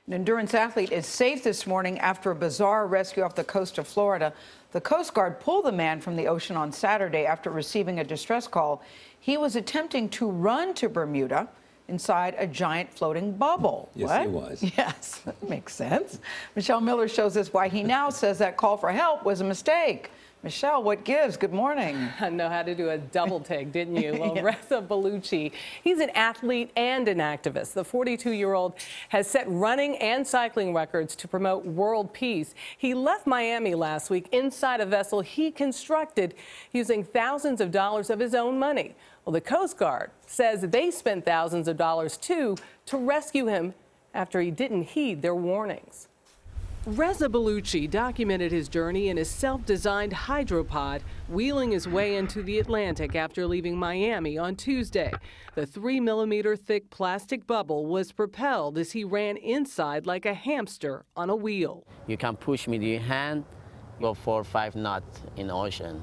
An endurance athlete is safe this morning after a bizarre rescue off the coast of Florida. The Coast Guard pulled the man from the ocean on Saturday after receiving a distress call. He was attempting to run to Bermuda inside a giant floating bubble. Yes, what? he was. Yes, that makes sense. Michelle Miller shows us why he now says that call for help was a mistake. Michelle, what gives? Good morning. I know how to do a double take, didn't you? Well, Yeah. Reza Bellucci, he's an athlete and an activist. The 42-year-old has set running and cycling records to promote world peace. He left Miami last week inside a vessel he constructed using thousands of dollars of his own money. Well, the Coast Guard says they spent thousands of dollars, too, to rescue him after he didn't heed their warnings. Reza Bellucci documented his journey in his self-designed hydropod, wheeling his way into the Atlantic after leaving Miami on Tuesday. The 3-millimeter thick plastic bubble was propelled as he ran inside like a hamster on a wheel. You can push with your hand, go 4 or 5 knots in the ocean.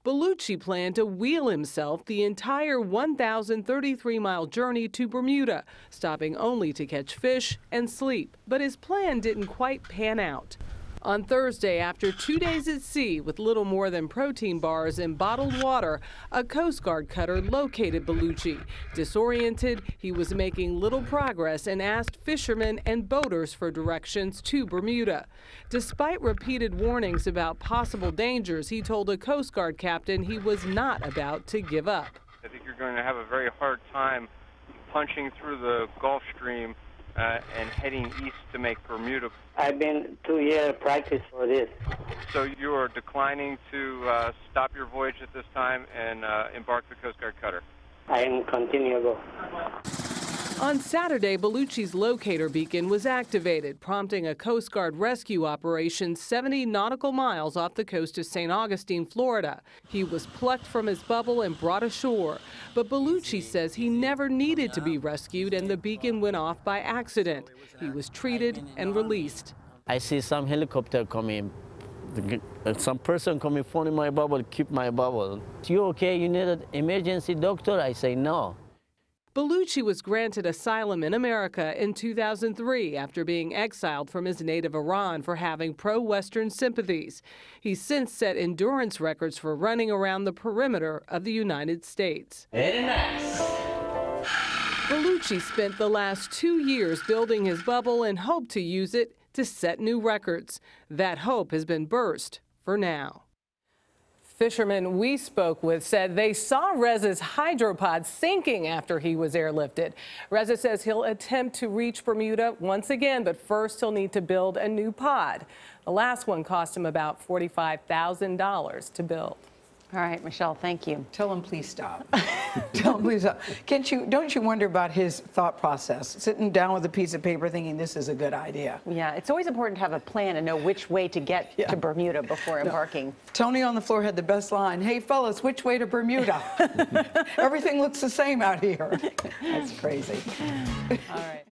Bellucci planned to wheel himself the entire 1,033-mile journey to Bermuda, stopping only to catch fish and sleep. But his plan didn't quite pan out. On Thursday, after 2 days at sea with little more than protein bars and bottled water, a Coast Guard cutter located Bellucci. Disoriented, he was making little progress and asked fishermen and boaters for directions to Bermuda. Despite repeated warnings about possible dangers, he told a Coast Guard captain he was not about to give up. I think you're going to have a very hard time punching through the Gulf Stream and heading east to make Bermuda. I've been 2 years practice for this. So you are declining to stop your voyage at this time and embark the Coast Guard cutter? I am continuable. On Saturday, Bellucci's locator beacon was activated, prompting a Coast Guard rescue operation 70 nautical miles off the coast of St. Augustine, Florida. He was plucked from his bubble and brought ashore. But Bellucci says he never needed to be rescued and the beacon went off by accident. He was treated and released. I see some helicopter coming, some person coming, phoning my bubble, keep my bubble. You okay? You need an emergency doctor? I say no. Bellucci was granted asylum in America in 2003 after being exiled from his native Iran for having pro-Western sympathies. He's since set endurance records for running around the perimeter of the United States. Very nice. Bellucci spent the last 2 years building his bubble and hoped to use it to set new records. That hope has been burst for now. Fishermen we spoke with said they saw Reza's hydropod sinking after he was airlifted. Reza says he'll attempt to reach Bermuda once again, but first he'll need to build a new pod. The last one cost him about $45,000 to build. All right, Michelle, thank you. Tell him please stop. Tell him please stop. Don't you wonder about his thought process? Sitting down with a piece of paper thinking this is a good idea. Yeah, it's always important to have a plan and know which way to get to Bermuda before embarking. Tony on the floor had the best line. Hey, fellas, which way to Bermuda? Everything looks the same out here. That's crazy. All right.